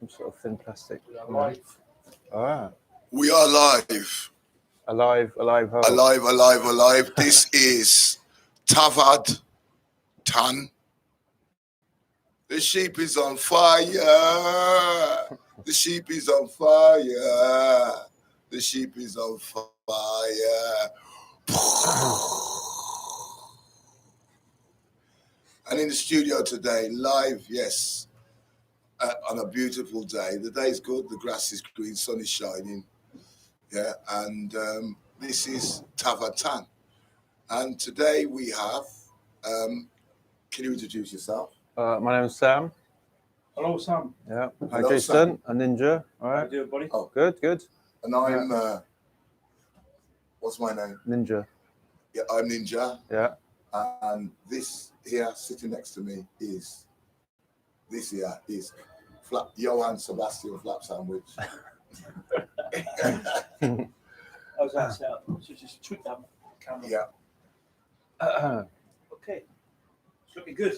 Some sort of thin plastic. Ah, We are live. alive. Ho. Alive. This is TAFAD TAN. The sheep is on fire. The sheep is on fire. The sheep is on fire. And in the studio today, live, yes, on a beautiful day. The day's good, the grass is green, sun is shining. Yeah, and this is TAFAD TAN. And today we have, can you introduce yourself? My name's Sam. Hello, Sam. Yeah. Hi, Hello, Jason. Sam. A ninja. All How you right. doing, buddy? Oh, Good. and I'm, what's my name? Ninja. Yeah, I'm Ninja. Yeah. And this here sitting next to me is, Johann Sebastian Flap Sandwich. How's that sound? So just tweak that camera. Yeah, Okay. It's looking good.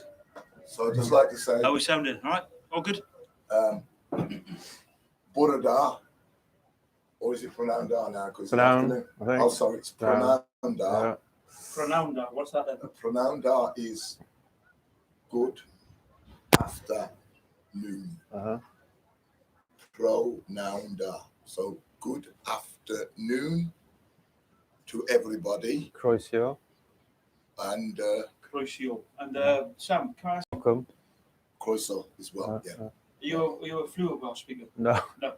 so I'd just like to say, How we sounding? All right? All good? Burada, or is it Pronounder now? Pronoun, I think. Oh, sorry, it's Pronounder. Yeah. Pronounder. What's that then? Pronounder is good afternoon. Uh-huh. Pronounder. So good afternoon to everybody. Croatia. And Crucial. And Sam, can I ask, Welcome. Croissant as well. Yeah. are you a fluent Welsh speaker? No. No.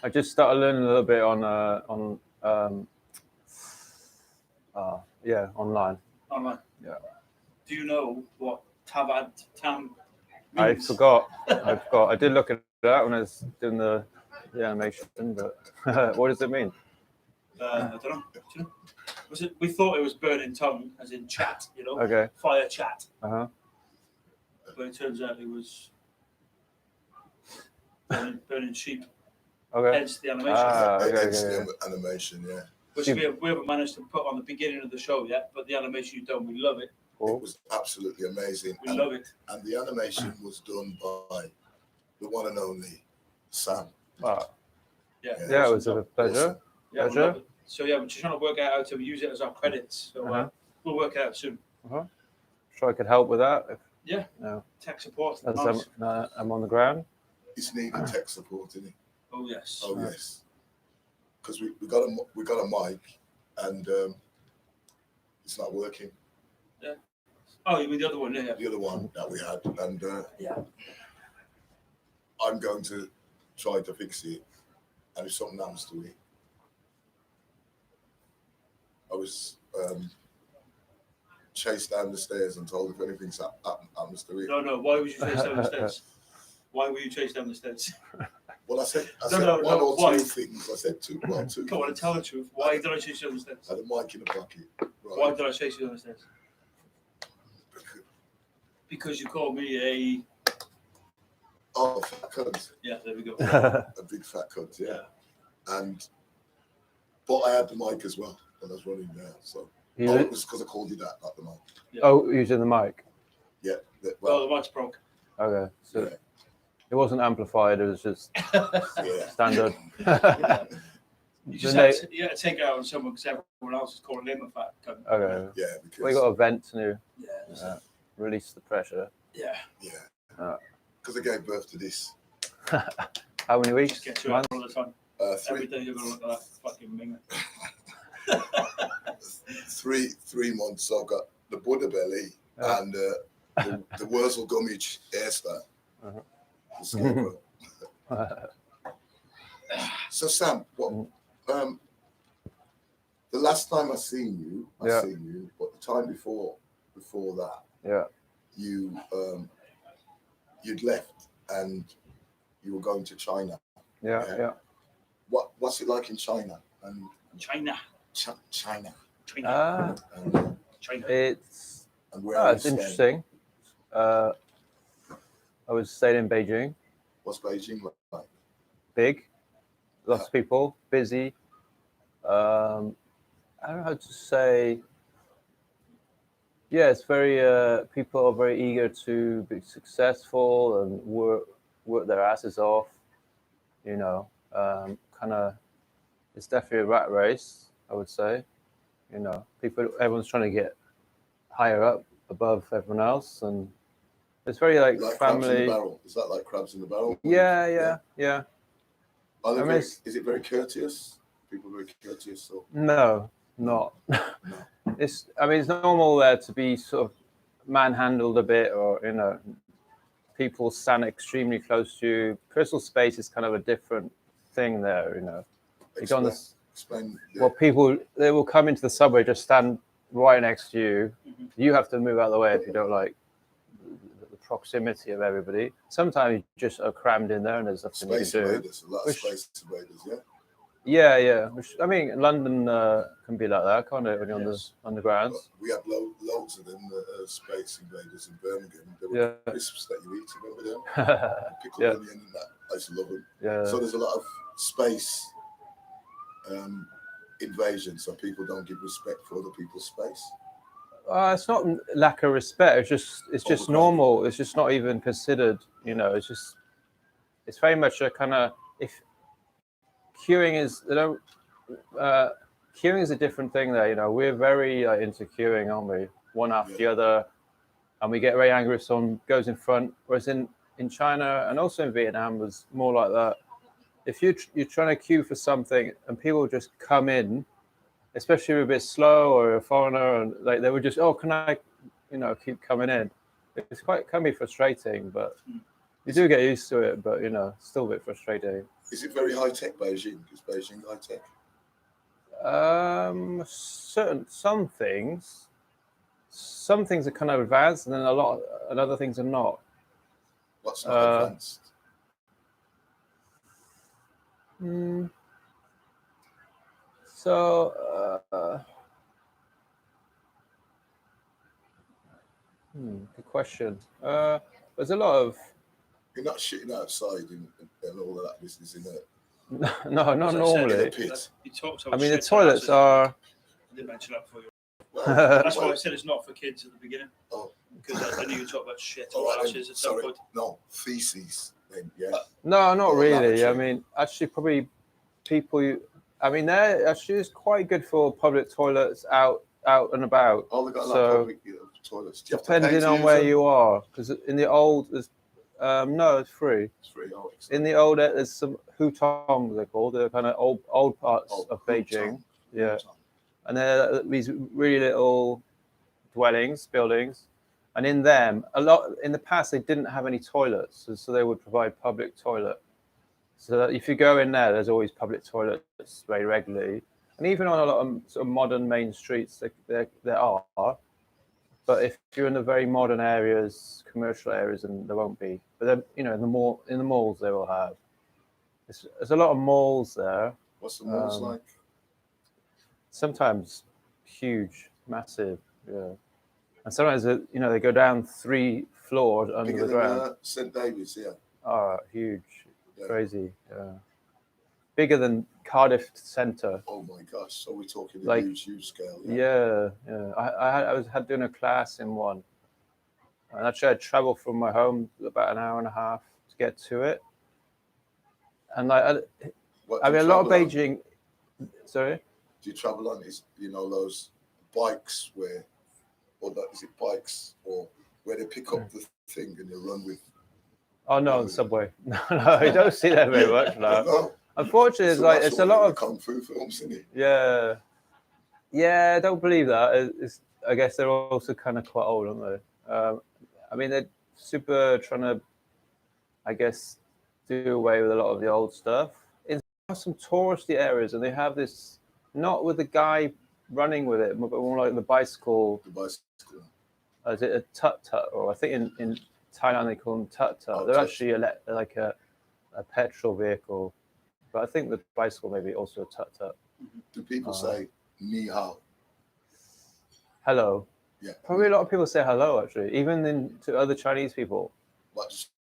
I just started learning a little bit on online. Online? Yeah. Do you know what TAFAD TAN I means? forgot. I did look at that when I was doing the animation, but what does it mean? I don't know. Do you know? We thought it was burning tongue, as in chat, you know? Okay. Fire chat. Uh-huh. But it turns out it was burning sheep. Okay. Hence the animation. Okay. It's the animation, yeah. Which we haven't managed to put on the beginning of the show yet, but the animation you've done, we love it. Cool. It was absolutely amazing. We love it. And the animation was done by the one and only Sam. Wow. Yeah. Yeah, it was a pleasure. Awesome. Yeah, we Pleasure. love it. So yeah, we're just trying to work out how to use it as our credits. So Uh-huh. we'll work it out soon. Sure I could help with that. Yeah. No. Tech support. As Nice. I'm on the ground. It's needed tech support, isn't it? Oh yes. Oh yes. Because we got a mic and it's not working. Oh, you mean the other one? Yeah. The other one that we had, and Yeah. I'm going to try to fix it. And if something happens to it, I was chased down the stairs and told if anything's happens to it. No. Why would you chase down the stairs? Why will you chase down the stairs? Well, I said No, one or why? two things. I said two. Well, two. Come on and things. tell the truth. Why did I chase you down the stairs? I had a mic in the pocket. Right. Why did I chase you down the stairs? Because you called me Oh, fat cunt. yeah, there we go. A big fat cunt, yeah. But I had the mic as well when I was running there. So it was because I called you that, not the mic. Yeah. Oh, using the mic. Yeah. Well, the mic's broke. Okay. So Yeah. it wasn't amplified, it was just Yeah. standard. You just The had to take it out on someone because everyone else is calling him a fat cunt. Okay. Yeah, We because got a vent to Yeah. release the pressure. Yeah. because I gave birth to this How many weeks? Just get you out Months? all the time. Every day you're gonna look at that fucking minger. 3 months. So I've got the Buddha belly and the Wurzel Gummidge hairstyle. Uh-huh. The scarecrow. So Sam, what? The last time I seen you, but the time before that, Yeah. you'd left and you were going to China. Yeah. What's it like in China? And China. China. Ah, And, it's and where it's interesting. I was staying in Beijing. What's Beijing like? Big, lots of people, busy. I don't know how to say. Yeah, it's very. People are very eager to be successful and work their asses off. you know, kind of, it's definitely a rat race, I would say. You know, everyone's trying to get higher up above everyone else, and it's very like Like family. crabs in the barrel. Is that like crabs in the barrel? Yeah. Are they I mean, is it very courteous? People very courteous? Or? No, not. No. I mean, it's normal there to be sort of manhandled a bit, or you know, people stand extremely close to you. Personal space is kind of a different thing there, you know. Explain. Well, people, they will come into the subway, just stand right next to you. Mhm. You have to move out of the way if you don't like the proximity of everybody. Sometimes you just are crammed in there and there's nothing you can Space do. invaders, a lot of space invaders, yeah. Yeah. Which, I mean, London can be like that, can't it? When you're on the grounds. We had loads of them, space invaders in Birmingham. There were crisps that you eat. Remember them? Pickled onion and that. I used to love them. Yeah. So there's a lot of space invasion. So people don't give respect for other people's space. It's not lack of respect. It's just normal. It's just not even considered. You know, it's very much a kind of, if queuing is, queuing is a different thing there. You know, we're very into queuing, aren't we? One after the other, and we get very angry if someone goes in front. Whereas in China and also in Vietnam was more like that. If you're trying to queue for something and people just come in, especially if you're a bit slow or a foreigner, and like they would just, oh, can I, you know, keep coming in? Can be frustrating, but you do get used to it. But you know, still a bit frustrating. Is it very high tech, Beijing? Is Beijing high tech? Some things are kind of advanced, and then and other things are not. What's not advanced? So, good question. There's a lot of. You're not shitting outside and all of that business in there. No, not normally. I mean, the toilets are. I didn't mention that for you. Well, That's why I said it's not for kids at the beginning. Oh. Because I knew you talk about shit or or ashes at some point. No, feces. Then, yeah. No, not really. Lavatory. I mean, actually, probably people. I mean, they're actually is quite good for public toilets out and about. Oh, they got so, public toilets. Depending on where you are, because in the old, no, it's free. It's free. Oh, in the old, there's some hutongs they're called. They're kind of old parts of Beijing. Yeah, and they're these really little buildings, and in them, in the past they didn't have any toilets, so they would provide public toilet. So that if you go in there, there's always public toilets very regularly, and even on a lot of sort of modern main streets, there are. But if you're in the very modern areas, commercial areas, and there won't be. But then, you know, in the malls they will have. There's a lot of malls there. What's the malls like? Sometimes huge, massive, yeah. And sometimes you know they go down 3 floors under Bigger the ground. than St. David's, yeah. Oh, huge, crazy, yeah. Bigger than Cardiff Centre. Oh my gosh! So we're talking like, huge scale. Yeah. I had doing a class in one, and actually I'd travel from my home about an hour and a half to get to it. And like, I mean, a lot of Beijing. Sorry. Do you travel on? Those bikes is it bikes or where they pick up the thing and you run with? Oh no, the subway. No, you don't see that very much now. No. Unfortunately, it's a lot of kung fu films, isn't it? Yeah. I don't believe that. I guess they're also kind of quite old, aren't they? I mean, they're super trying to, I guess, do away with a lot of the old stuff. In some touristy areas, and they have this, not with the guy running with it, but more like the bicycle. The bicycle. Is it a tut-tut? Or I think in Thailand they call them tut-tut. Oh, they're actually like a petrol vehicle. But I think the bicycle may be also a tut-tut. Do people say ni hao? Hello. Yeah. Probably a lot of people say hello, actually, even to other Chinese people.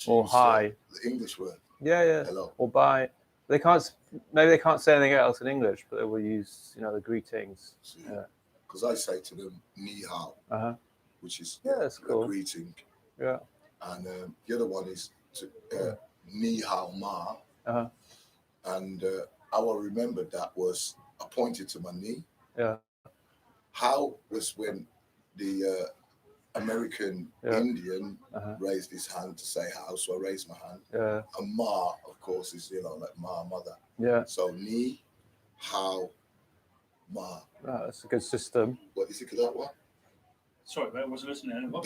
Or hi. The English word. Yeah. Hello. Or bye. Maybe they can't say anything else in English, but they will use, the greetings. Because I say to them ni hao, which is that's cool. A greeting. Yeah. And the other one is ni hao ma. and how I remember that was I pointed to my knee. Yeah. How was when the American Indian raised his hand to say how, so I raised my hand. Yeah. And ma, of course, is like ma, mother. Yeah. So ni, how, ma. Oh, that's a good system. What do you think of that one? Sorry, mate, I wasn't listening anymore.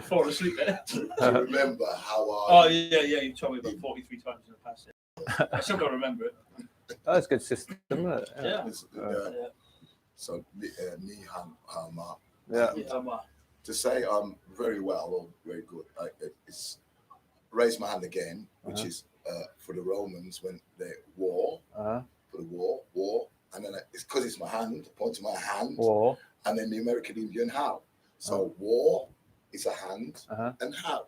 Fall asleep there. Do you remember how Oh, yeah, you told me about 43 times in the past. Yeah. I still don't remember it. That's a good system, isn't it? Yeah. So, ni, how, ma. Yeah. To say I'm very well or very good, it's raise my hand again, which is for the Romans when they war, for the war, and then it's because it's my hand, point to my hand, War. and then the American Indian how. So war is a hand and how.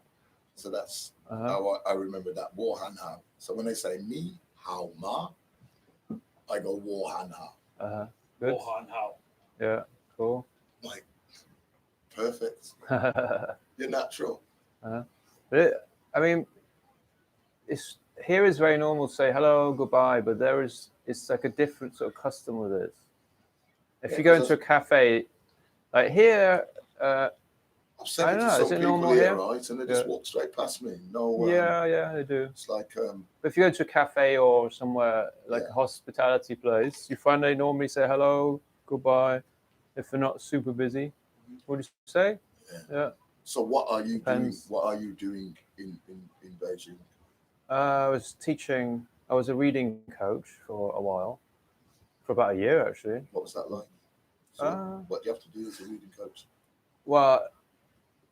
So that's how I remember that, war, hand, how. So when they say me, how, ma, I go war, hand, how. Good. War, hand, how. Yeah, cool. Like, perfect. You're natural. But I mean, here is very normal to say hello, goodbye, but it's like a different sort of custom with it. If you go into a cafe, like here, I've said I it don't to know, some is it people normal here, here? right? And they just walk straight past me. No. Yeah, they do. It's like But if you go to a cafe or somewhere like a hospitality place, you find they normally say hello, goodbye, if they're not super busy. What do you say? Yeah. So what are you Depends. doing? What are you doing in Beijing? I was teaching. I was a reading coach for a while, for about a year actually. What was that like? So what do you have to do as a reading coach? Well,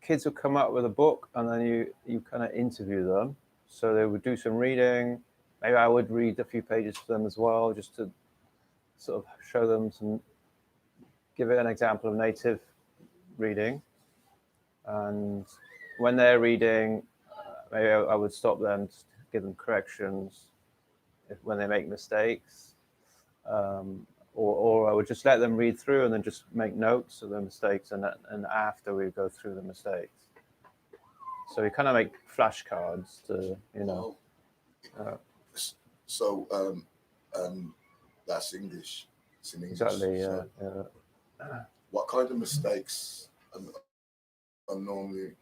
kids would come up with a book, and then you kind of interview them. So they would do some reading. Maybe I would read a few pages for them as well, just to sort of show them give it an example of native reading. And when they're reading, maybe I would stop them, to give them corrections when they make mistakes, or I would just let them read through and then just make notes of the mistakes, and after we go through the mistakes. So we kind of make flashcards to, So that's English. It's in English. Exactly. Yeah. So what kind of mistakes are normally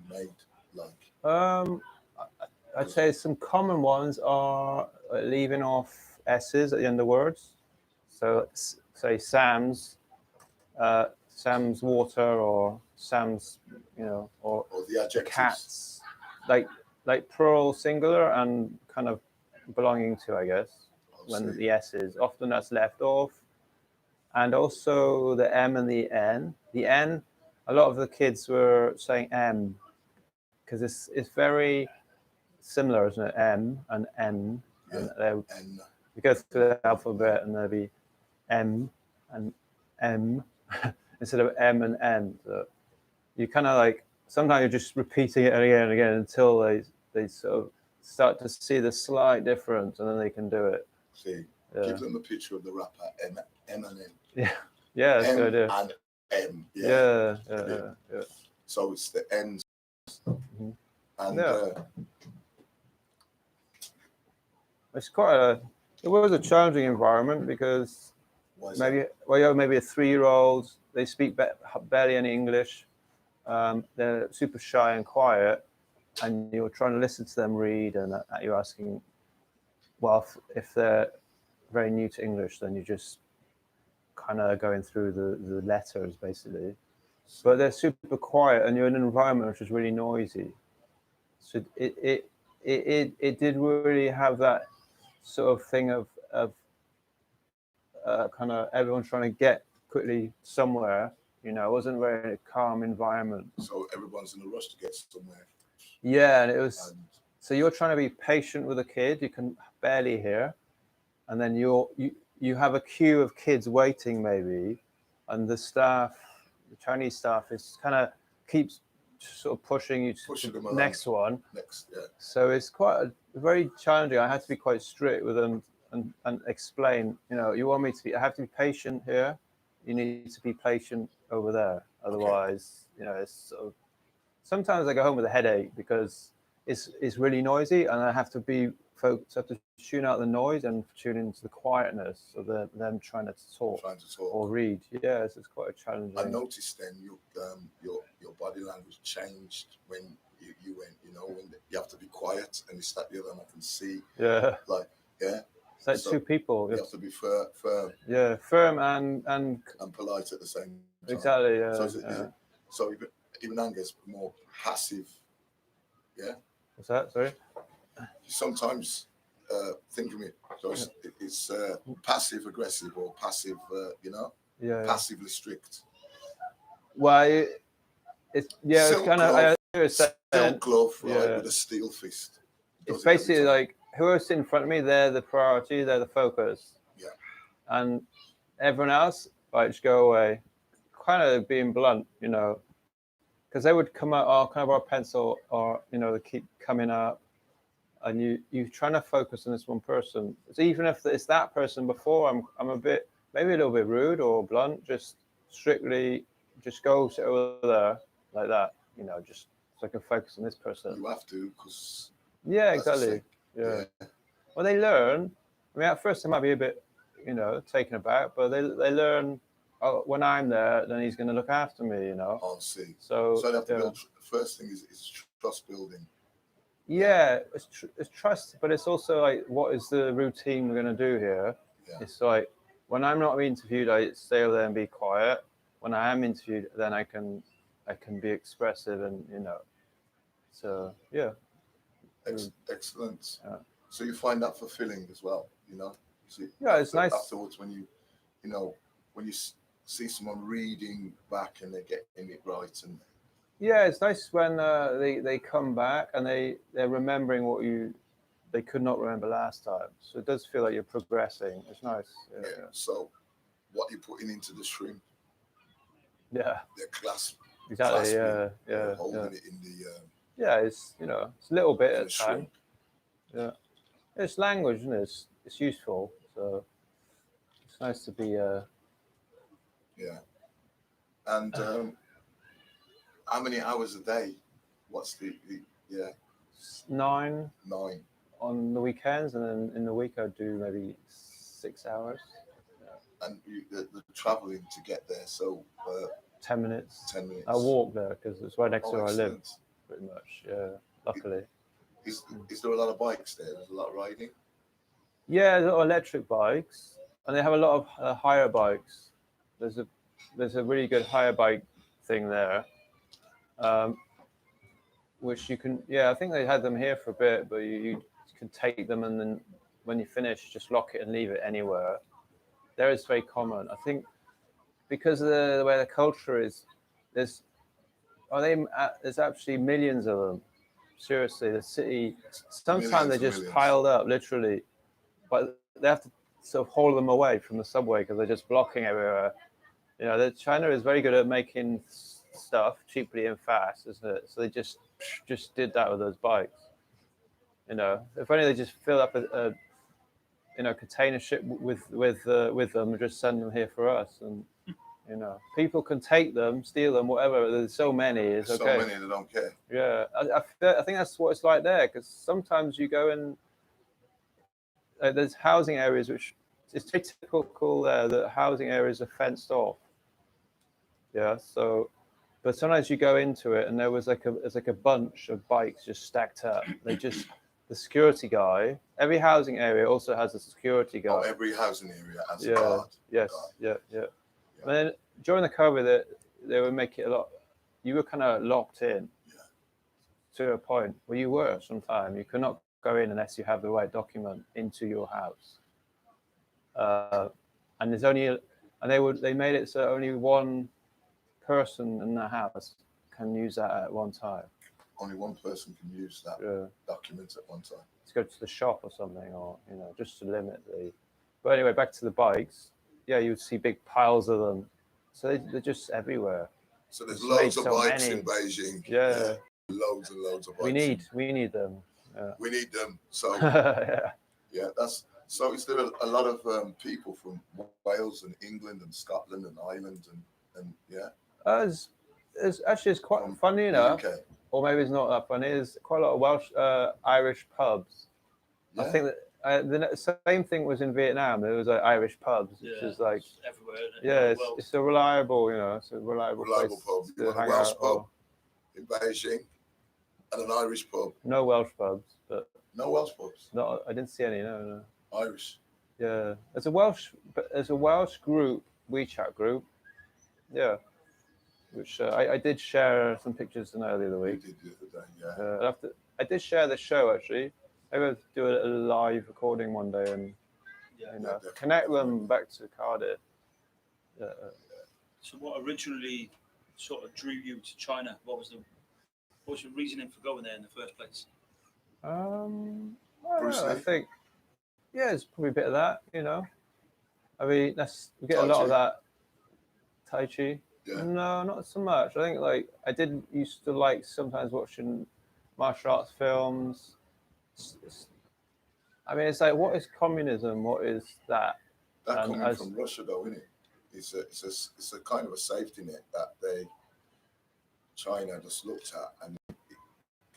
made? Like, I'd say some common ones are leaving off S's at the end of words. So say Sam's water, or Sam's, or the adjectives. Cats, like plural singular and kind of belonging to, I guess, when the S's. Often that's left off. And also the M and the N. The N, a lot of the kids were saying M, because it's very similar, isn't it? M and N. And you go through the alphabet and there'll be M and M instead of M and N. So you kind of like, sometimes you're just repeating it again and again until they sort of start to see the slight difference, and then they can do it. Give them a picture of the rapper M and N. Yeah, that's a good idea. And M. Yeah. So it's the N's. Mm-hmm. And it's it was a challenging environment, because maybe a 3-year-old, they speak barely any English. They're super shy and quiet, and you're trying to listen to them read, and you're asking, well, if they're very new to English, then you're just kind of going through the letters basically. But they're super quiet, and you're in an environment which is really noisy. So it did really have that sort of thing of kind of everyone trying to get quickly somewhere. It wasn't a very calm environment. So everyone's in a rush to get somewhere. Yeah, and it was. So you're trying to be patient with a kid. You can barely hear, and then you have a queue of kids waiting maybe, and the Chinese staff is kind of keeps sort of pushing you to the next one. So it's quite very challenging. I had to be quite strict with them and explain, you want me to be, I have to be patient here. You need to be patient over there. Otherwise, it's sort of, sometimes I go home with a headache, because is really noisy, and I have to be focused. I have to tune out the noise and tune into the quietness of them trying to talk or read. Yeah, it's quite a challenging. I noticed then your body language changed when you went. You know, when you have to be quiet and you start the other, and I can see. Yeah. Like It's like two people. You have to be firm. Yeah, firm and polite at the same time. Exactly. Yeah. So even Angus more passive. Yeah. What's that? Sorry. Sometimes think of it. So it's passive aggressive or passive. Yeah. Passively strict. Well, it's kind of. Steel glove, right, with a steel fist. It's basically like whoever's in front of me, they're the priority, they're the focus. Yeah. And everyone else, right, just go away. Kind of being blunt, you know, because they would come out, kind of our pencil, or you know, they keep coming up, and you're trying to focus on this one person. So even if it's that person before, I'm a bit, maybe a little bit rude or blunt, just strictly, just go sit over there like that, you know, just so I can focus on this person. You have to, because. Yeah, exactly. Yeah. Well, they learn. I mean, at first they might be a bit, you know, taken aback, but they learn. Oh, when I'm there, then he's going to look after me, you know. Oh, see. So they have to build. First thing is trust building. Yeah, it's trust, but it's also like, what is the routine we're going to do here? Yeah. It's like when I'm not interviewed, I stay over there and be quiet. When I am interviewed, then I can be expressive, and you know. So yeah. Excellent. Yeah. So you find that fulfilling as well, you know. It's nice afterwards when you see someone reading back and they're getting it right. And yeah, it's nice when they come back and they're remembering what they could not remember last time. So it does feel like you're progressing. It's nice. Yeah. So what you're putting into the shrimp. Yeah. They're clasp. Exactly. Yeah. Holding it in the. Yeah, it's it's a little bit at a time. Yeah, it's language, isn't it? It's useful, so it's nice to be. Yeah, and how many hours a day? What's the 9 on the weekends, and then in the week I do maybe 6 hours. Yeah. And the traveling to get there, so 10 minutes. 10 minutes. I walk there because it's right next to where I live. Pretty much, yeah. Luckily. Is there a lot of bikes there? There's a lot of riding. Yeah, there's a lot of electric bikes, and they have a lot of hire bikes. There's a really good hire bike thing there, which you can. Yeah, I think they had them here for a bit, but you can take them, and then when you finish, just lock it and leave it anywhere. There is very common. I think because of the way the culture is, there's actually millions of them. Seriously, the city, sometimes they're just piled up, literally, but they have to sort of haul them away from the subway because they're just blocking everywhere. You know, China is very good at making stuff cheaply and fast, isn't it? So they just did that with those bikes. You know, if only they just fill up a container ship with them and just send them here for us. And you know, people can take them, steal them, whatever. There's so many. It's okay. So many that don't care. Yeah, I think that's what it's like there, because sometimes you go in. There's housing areas which it's typical there that housing areas are fenced off. Yeah, so, but sometimes you go into it and there's like a bunch of bikes just stacked up. The security guy. Every housing area also has a security guy. Oh, every housing area has a guard. Yes. Yeah. And then during the COVID, they would make it a lot. You were kind of locked in to a point where you were. Sometimes you could not go in unless you have the right document into your house. And there's only, and they made it so only one person in the house can use that at one time. Only one person can use that document at one time. To go to the shop or something, or just to limit the. But anyway, back to the bikes. Yeah, you would see big piles of them. So they're just everywhere. So there's loads of bikes in Beijing. Yeah. Loads and loads of bikes. We need them. Yeah. We need them. So yeah, that's so. Is there a lot of people from Wales and England and Scotland and Ireland and It's quite funny enough. or maybe it's not that fun. There's quite a lot of Welsh, Irish pubs. Yeah. I think that the same thing was in Vietnam. There was like Irish pubs, which is like everywhere. Isn't it? yeah, Well, it's a reliable, you know, it's a reliable place pub. You to want a hang Welsh out. pub in Beijing and an Irish pub. No Welsh pubs, but No Welsh pubs. no, I didn't see any. No. Irish. Yeah, there's a Welsh group, WeChat group. Yeah, which I did share some pictures in earlier the You week. did the other day, yeah. I did share the show actually. Maybe I'll do a live recording one day and connect them back to Cardiff. Yeah. So what originally sort of drew you to China? What was your reasoning for going there in the first place? I don't Bruce know, I Lee? think it's probably a bit of that, you know. I mean, we get Tai a lot Chi? of that. Tai Chi. Yeah. No, not so much. I think like I did used to like sometimes watching martial arts films. I mean, it's like, what is communism? What is that? That And coming from Russia, though, isn't it? It's a kind of a safety net that China just looked at, and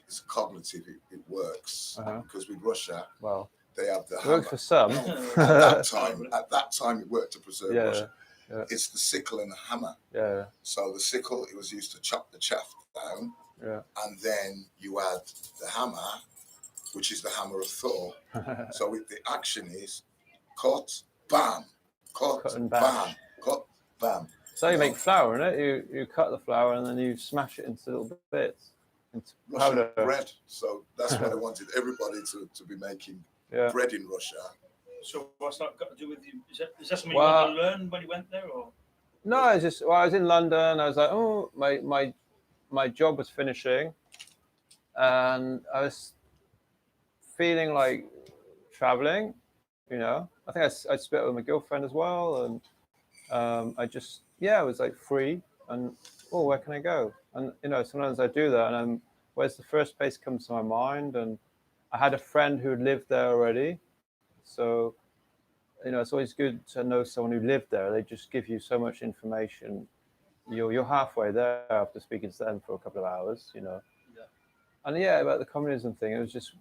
it's cognitive. It works because with Russia, well, they have the it hammer. works for some. At that time, it worked to preserve Russia. Yeah. It's the sickle and the hammer. Yeah. So the sickle, it was used to chop the chaff down, and then you add the hammer, which is the hammer of Thor. So the action is cut, bam, cut and bam, bash. cut, bam. So you make flour, innit? You cut the flour and then you smash it into little bits, into Russian powder. bread. So that's what I wanted everybody to be making bread in Russia. So what's that got to do with you? Is that something you wanted to learn when you went there, or? No, I was in London. I was like, oh, my job was finishing, and I was feeling like traveling. You know, I think I split with my girlfriend as well, and I was like free, and where can I go? And you know, sometimes I do that, and where's the first place comes to my mind? And I had a friend who lived there already, so you know, it's always good to know someone who lived there. They just give you so much information. You're halfway there after speaking to them for a couple of hours, you know. And about the communism thing, it was just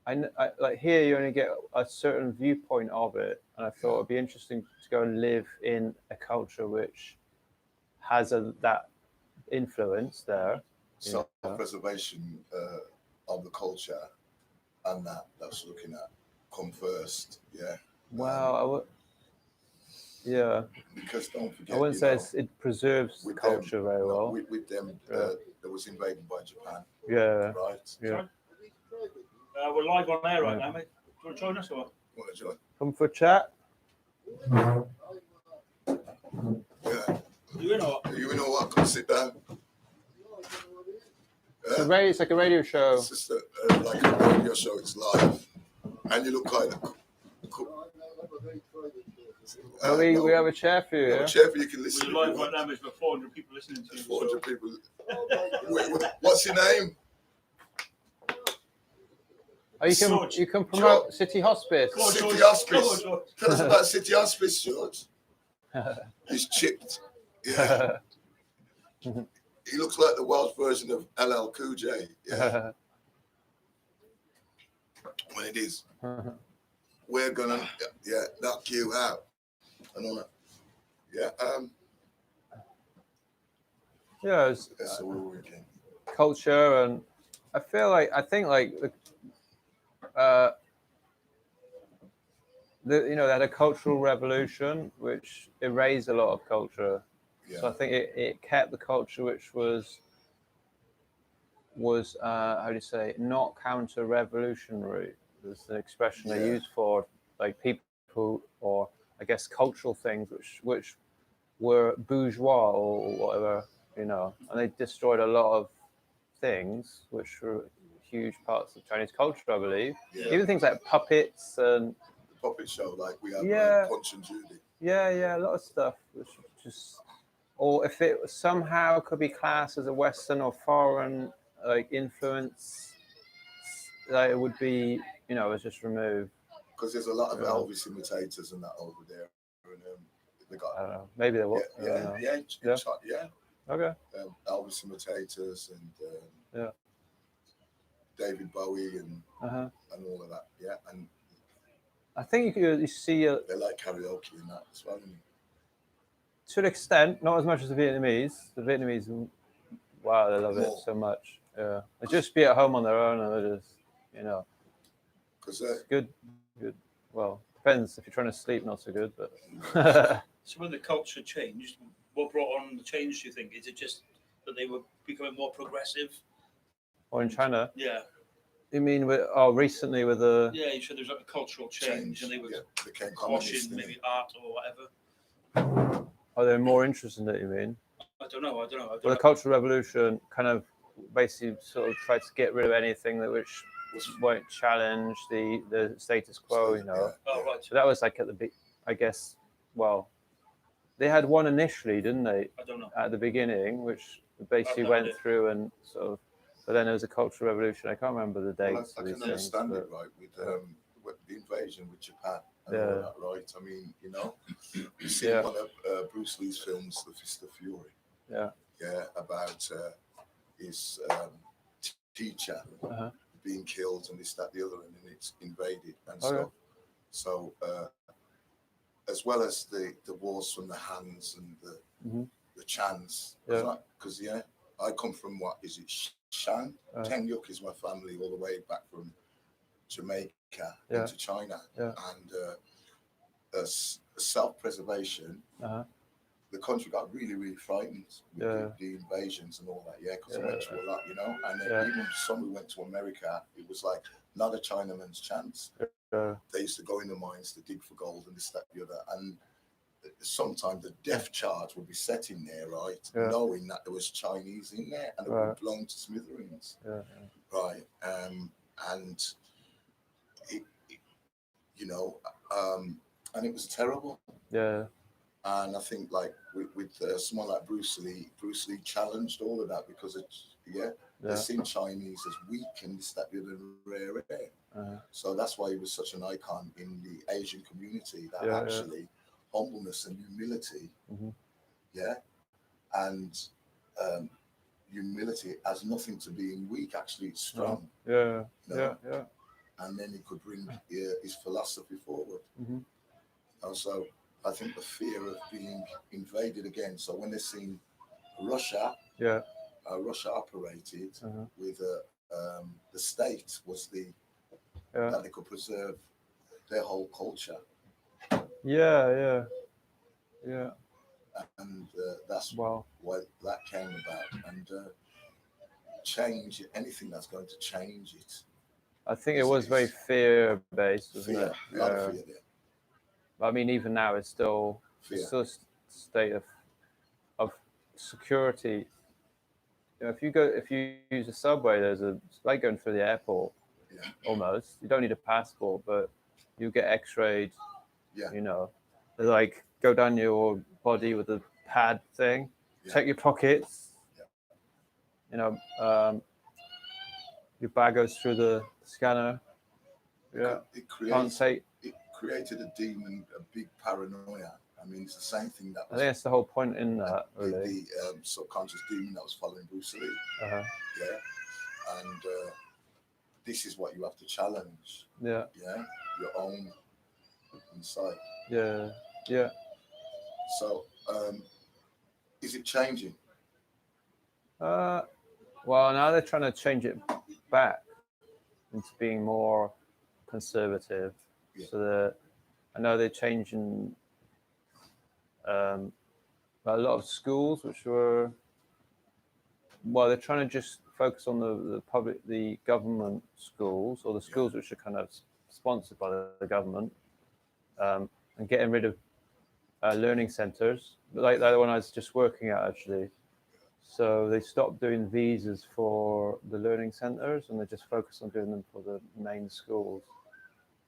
I like here you only get a certain viewpoint of it, and I thought it'd be interesting to go and live in a culture which has that influence there. Self-preservation of the culture, and that's looking at come first. Yeah. Well, because don't forget, I wouldn't say it preserves the culture very well. With them, that was invaded by Japan. Yeah. Right. Yeah. We're live on air right now, mate. Do you want to join us or? Want to join? Come for a chat. Yeah. You in or? You know what? Come sit down. It's like a radio show. It's just like a radio show. It's live, and you look kind of cool. We have a chair for you. We have a chair for you can listen. We're live right now. There's about 400 people listening to you. 400 people. Wait, what's your name? Oh, you can promote City Hospice. Come on, City Hospice. Tell us about City Hospice, George. He's chipped. Yeah. He looks like the Welsh version of LL Cool J. Yeah. When it is, we're gonna knock you out. And all that. Yeah. It's all we're doing. Culture, and I think they had a cultural revolution which erased a lot of culture. Yeah. So I think it kept the culture which was how do you say, not counter-revolutionary. There's an expression they use for like people, or I guess cultural things which were bourgeois or whatever, you know, and they destroyed a lot of things which were huge parts of Chinese culture, I believe. Yeah. Even things like puppets and the puppet show, like we have Punch and Judy. Yeah, a lot of stuff which just, or if it somehow could be classed as a Western or foreign like influence, that it would be, you know, it was just removed. Because there's a lot of Elvis imitators and that over there, and they got. I don't know. Maybe there was. Yeah. Okay. Elvis imitators, and Yeah. David Bowie and Uh-huh. all of that. Yeah, and I think you see they like karaoke and that as well. to an extent, not as much as the Vietnamese. The Vietnamese, wow, they love it More. so much. Yeah, they just be at home on their own, and they're just, you know, Because it's good. Good. Well, depends if you're trying to sleep, not so good, but. So when the culture changed, what brought on the change? Do you think is it just that they were becoming more progressive? Or in China. Yeah. You mean recently with the? Yeah, you said there's like a cultural change, and they were became caution, communist, maybe art or whatever. Are they more interested in it? You mean? I don't know. Well, the Cultural Revolution kind of basically sort of tried to get rid of anything that which won't challenge the status quo. You know. Oh, right. So that was like at the I guess. Well, they had one initially, didn't they? I don't know. At the beginning, which basically no went idea. through and sort of. But then there was a Cultural Revolution. I can't remember the dates. Well, I of can these understand things, it, right, with the invasion with Japan and Yeah. all that, right? I mean, you know, you see Yeah. one of Bruce Lee's films, The Fist of Fury. Yeah. Yeah, about his teacher Uh-huh. being killed and this, that, the other, and then it's invaded and Okay. stuff. So, as well as the wars from the Hans and the Chans, Yeah. because I come from what is it, Shan? Tenyuk is my family all the way back from Jamaica into China, and as self-preservation, the country got really, really frightened with the invasions and all that, because I went through a lot, you know, and then even some we went to America, it was like not a Chinaman's chance. They used to go in the mines to dig for gold and this, that, the other, and sometimes the death charge would be set in there, right, knowing that there was Chinese in there, and it would be blown to smithereens, right, and it, you know, and it was terrible. And I think like with someone like Bruce Lee challenged all of that because they seen Chinese as weak and this, that, the other, rare air. So that's why he was such an icon in the Asian community. That actually humbleness and humility, and humility has nothing to being weak. Actually, it's strong. You know? And then he could bring his philosophy forward. And so I think the fear of being invaded again. So when they seen Russia, Russia operated with the state was that they could preserve their whole culture. And that's why that came about. And change anything that's going to change it. I think it was very fear-based, wasn't it? A lot of fear there. I mean, even now, it's still a state of security. You know, if you use a subway, it's like going through the airport. Almost. You don't need a passport, but you get X-rayed. You know, they like go down your body with a pad thing, check your pockets. You know, your bag goes through the scanner. It created a demon, a big paranoia. I mean, it's the same thing that was, I think that's the whole point in that, really. The subconscious demon that was following Bruce Lee. And this is what you have to challenge. Your own inside. So, is it changing? Well, now they're trying to change it back into being more conservative. So I know they're changing a lot of schools, which were, well, they're trying to just focus on the government schools, or the schools which are kind of sponsored by the government, and getting rid of learning centers, like the one I was just working at, actually. So they stopped doing visas for the learning centers, and they just focus on doing them for the main schools.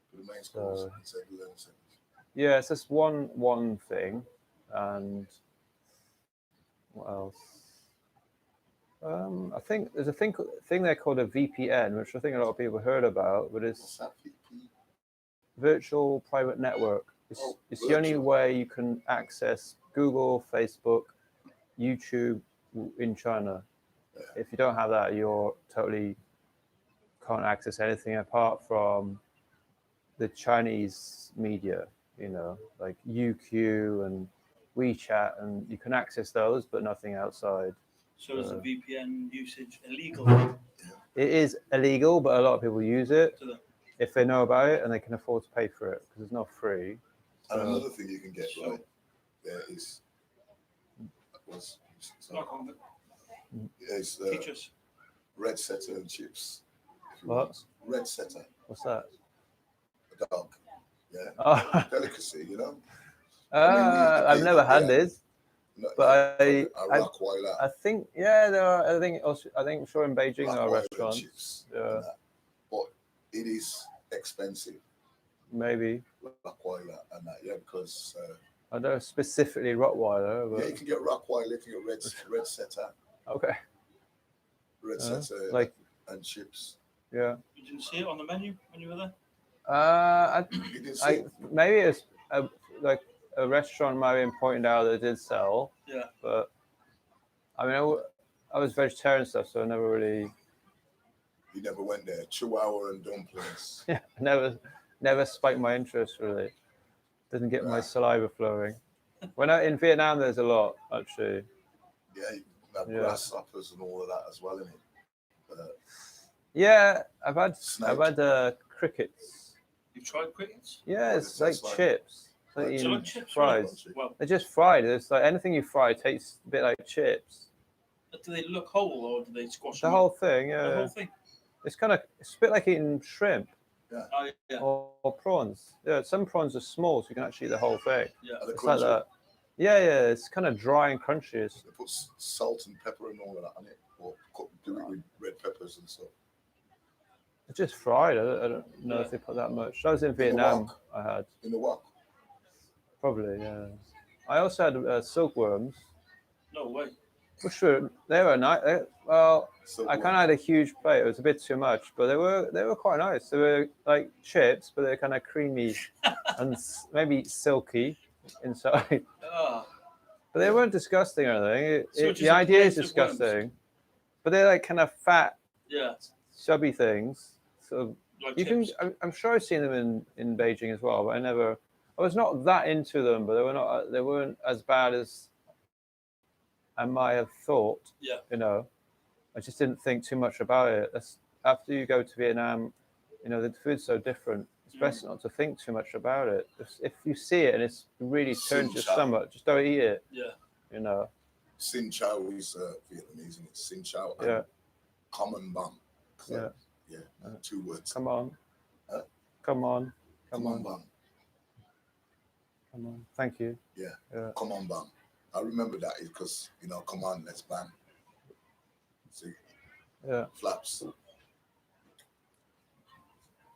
For the main schools instead of the learning centers. Yeah, it's just one thing, and what else? I think there's a thing there called a VPN, which I think a lot of people heard about, but it's What's that, VPN? Virtual Private Network. It's the only way you can access Google, Facebook, YouTube in China. if you don't have that, you're totally can't access anything apart from the Chinese media, you know, like UQ and WeChat, and you can access those, but nothing outside. So is the VPN usage illegal? It is illegal, but a lot of people use it To the, if they know about it and they can afford to pay for it because it's not free. And another thing you can get right there is teach us. red setter and chips. What? Want. Red setter. What's that? A dog. Yeah. Oh. Delicacy, you know. I've never had this, No, but I think there are. I think I'm sure in Beijing there are restaurants. Chips, yeah. But it is expensive. Maybe. Rottweiler and that, yeah, because I don't know specifically Rottweiler, but yeah, you can get Rottweiler, you can get red setter. Okay. Red setter like and chips. Yeah. You didn't see it on the menu when you were there? Maybe it's like a restaurant might have been pointed out that it did sell. Yeah. But I mean, I was vegetarian stuff, so I never really. You never went there. Chihuahua and dumplings. Yeah, never spiked my interest really. Didn't get my saliva flowing. When in Vietnam, there's a lot actually. Yeah, you have grasshoppers and all of that as well in it. Yeah, I've had crickets. You've tried crickets? Yeah, it's like chips. It's like chips, fries. Right? Well, they're just fried. It's like anything you fry tastes a bit like chips. Do they look whole or do they squash The them whole up? thing, yeah. The whole thing. It's a bit like eating shrimp. Yeah. Oh, yeah. Or prawns. Yeah, some prawns are small, so you can actually eat the whole thing. Yeah. It's like that. Yeah, it's kind of dry and crunchy. They put salt and pepper and all of that on it, or do it with red peppers and stuff. It's just fried. I don't know if they put that much. I was in Vietnam. I had in the wok. Probably, yeah. I also had silkworms. No way. Which they were nice. Well, Silkworms. I kind of had a huge plate. It was a bit too much, but they were quite nice. They were like chips, but they're kind of creamy and maybe silky inside. But they weren't disgusting or anything. The idea is disgusting, but they're like kind of fat, chubby things. So like you chips. I'm sure I've seen them in Beijing as well, but I was not that into them, but they weren't as bad as I might have thought. Yeah. You know, I just didn't think too much about it. After you go to Vietnam, you know, the food's so different. It's best not to think too much about it. If you see it and it really turns your stomach, just don't eat it. Yeah. You know. Sin Chow is Vietnamese, and it's Sin Chow. Yeah. Common bum. Yeah. Yeah. 2 words. Come on. Come on. Come on, bum. Come on. Thank you. Yeah. Come on, bum. I remember that because, you know, come on, let's bang. See? Yeah. Flaps.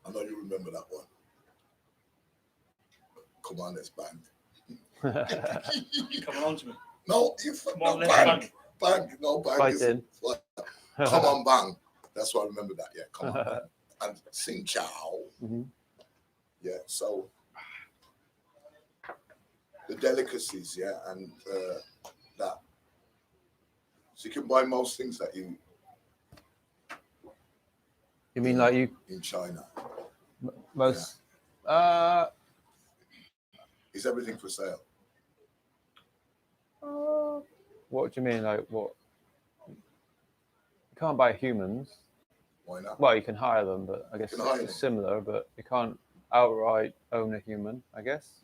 I know you remember that one. Come on, let's bang. Coming on to me. No, Come on, let's bang. Bang. No, bang. Fighting. Come on, bang. That's why I remember that. Yeah, come on, bang. And Sing Chow. Mm-hmm. Yeah, so the delicacies, yeah, and that. So you can buy most things that you. You mean like you in China? Most. Is everything for sale? What do you mean? Like what? You can't buy humans. Why not? Well, you can hire them, but I guess it's similar. But you can't outright own a human, I guess.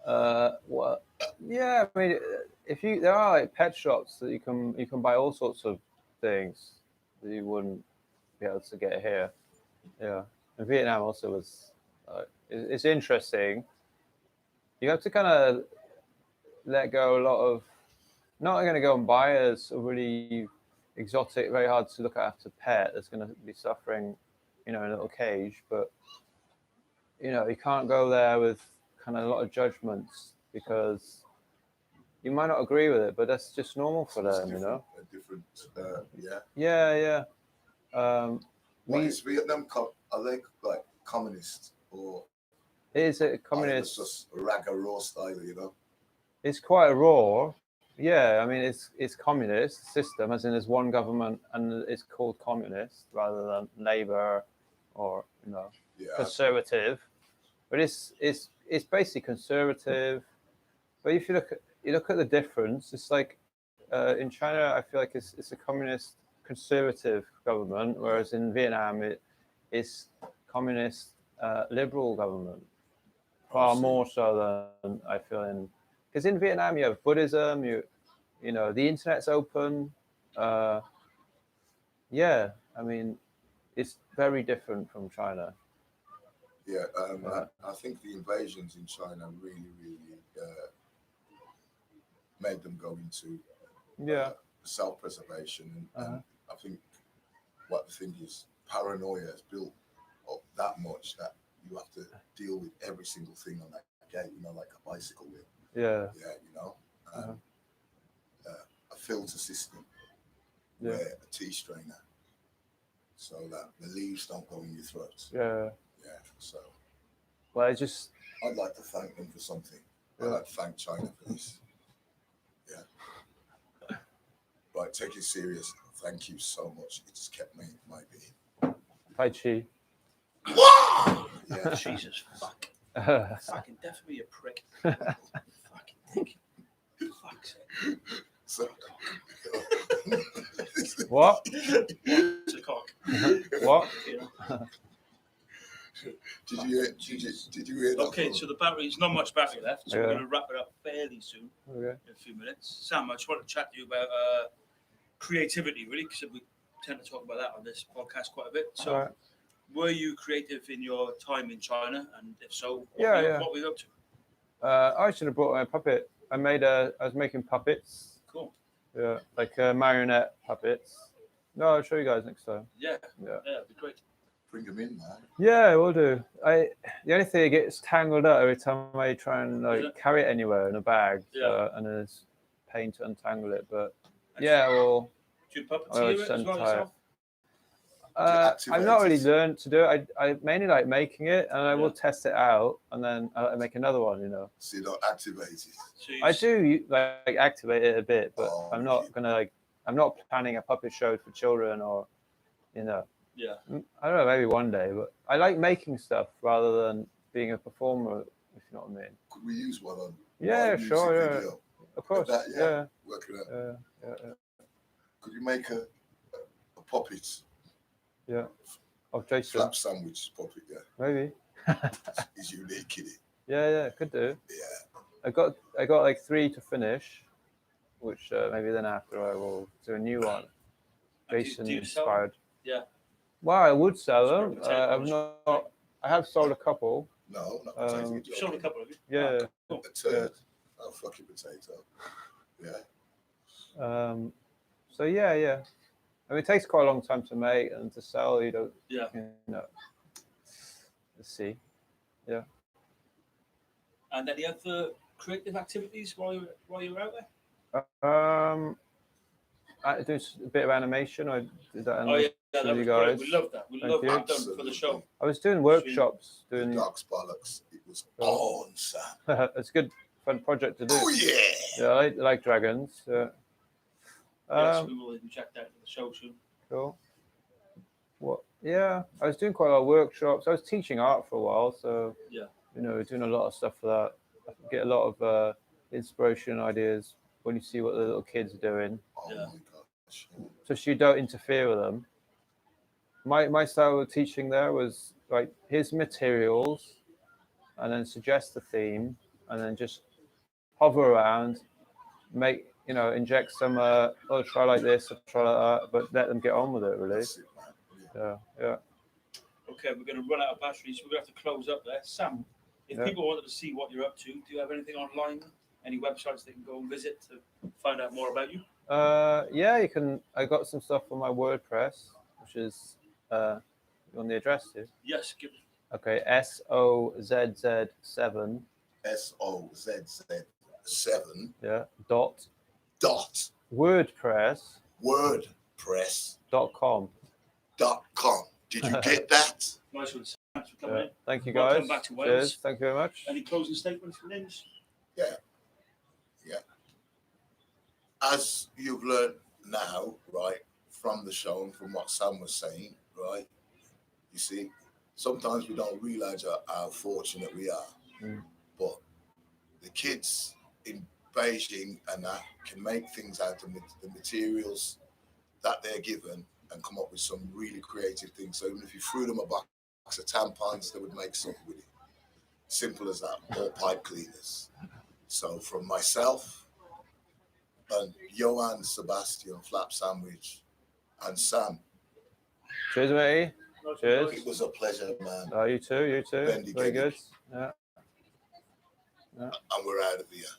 Well, yeah. I mean, there are like pet shops that you can buy all sorts of things that you wouldn't be able to get here. Yeah, and Vietnam also was. It's interesting. You have to kind of let go a lot of. Not going to go and buy a really exotic, very hard to look after pet that's going to be suffering, you know, in a little cage. But you know, you can't go there with kind of a lot of judgments because you might not agree with it, but that's just normal for them, you know. Yeah. What is Vietnam? Are they like communist or? It is a communist. It's just raga raw style, you know. It's quite raw, Yeah, I mean it's communist system, as in there's one government and it's called communist rather than Labour or Yeah. conservative. But it's basically conservative. But if you look at the difference, it's like in China, I feel like it's a communist conservative government, whereas in Vietnam it's communist liberal government. Far more so than I feel because in Vietnam you have Buddhism, the internet's open. Yeah, I mean, it's very different from China. Yeah, I think the invasions in China really, really made them go into self-preservation, and I think what the thing is, paranoia is built up that much that you have to deal with every single thing on that gate, like a bicycle wheel. Yeah. Yeah, a filter system, where a tea strainer, so that the leaves don't go in your throat. Yeah. Yeah, so. Well, I'd like to thank them for something. I'd like to thank China for this. Yeah. Right, take it serious. Thank you so much. It's kept me in my being. Tai Chi. Yeah. Jesus, fuck. Fucking definitely a prick. Fucking dick. Fuck's sake. So, what? It's a cock. What? Did you hear that? Okay, so the battery's not much battery left, so we're going to wrap it up fairly soon. Okay. In a few minutes. Sam, I just want to chat to you about creativity, really, because we tend to talk about that on this podcast quite a bit. So, were you creative in your time in China, and if so, what were you up to? I should have brought my puppet. I was making puppets. Cool. Yeah, like marionette puppets. No, I'll show you guys next time. Yeah, that'd be great. Bring them in, man. Yeah, we'll do. The only thing, it gets tangled up every time I try and carry it anywhere in a bag. Yeah. And there's pain to untangle it. But well. Do you puppeteer it as well yourself? I've not really learned to do it. I mainly like making it, and I will test it out, and then I make another one. So you don't activate it. So I do like activate it a bit, but I'm not gonna I'm not planning a puppet show for children, or Yeah. I don't know, maybe one day. But I like making stuff rather than being a performer, if you know what I mean. Could we use one on? Yeah, sure. Yeah. Video? Of course. That, yeah. Work it out. Yeah. Could you make a puppet? Yeah. Of Jason. Flap sandwich puppet, yeah. Maybe. He's unique in it. Yeah, could do. Yeah. I got like 3 to finish, which maybe then after I will do a new one. Jason inspired. Yeah. Well, I would sell them. I've not. I have sold a couple. No, not potato. You've sold a couple of you. Yeah. A turd. Oh, fucking potato. Yeah. So yeah. I mean, it takes quite a long time to make and to sell. You don't. Yeah. Let's see. Yeah. And any other creative activities while you're out there? I do a bit of animation. I did that. That you was guys. Great. We love that. We love what you've done for the show. I was doing workshops. Dogs bollocks. It was on, Sam. It's a good, fun project to do. Oh yeah. Yeah, I like dragons. Yeah. Yes, we will check that for the show soon. Cool. Yeah, I was doing quite a lot of workshops. I was teaching art for a while, so doing a lot of stuff for that. I get a lot of inspiration ideas when you see what the little kids are doing. Oh my gosh. So you don't interfere with them. My style of teaching there was like, here's materials, and then suggest the theme, and then just hover around, inject some, try like this, or try like that, but let them get on with it, really. That's it, man. Yeah. Okay, we're going to run out of batteries. We're going to have to close up there. Sam, if people wanted to see what you're up to, do you have anything online? Any websites they can go and visit to find out more about you? Yeah, you can. I got some stuff on my WordPress, which is on the address here. Yes, give it. Okay, SOZZ7. SOZZ7. Yeah. Dot. WordPress. WordPress.com. Did you get that? Nice one. Thanks for coming in. Thank you, guys. Welcome back to Wales. Cheers. Thank you very much. Any closing statements from Nims? Yeah. as you've learned now, right, from the show and from what Sam was saying, right, you see, sometimes we don't realize how fortunate we are. But the kids in Beijing and that can make things out of the materials that they're given and come up with some really creative things. So even if you threw them a box of tampons, they would make something with it. Simple as that, or pipe cleaners. So from myself and Johan, Sebastian, Flap Sandwich, and Sam. Cheers, matey. Cheers. It was a pleasure, man. You too. You too. Very good. Yeah. And we're out of here.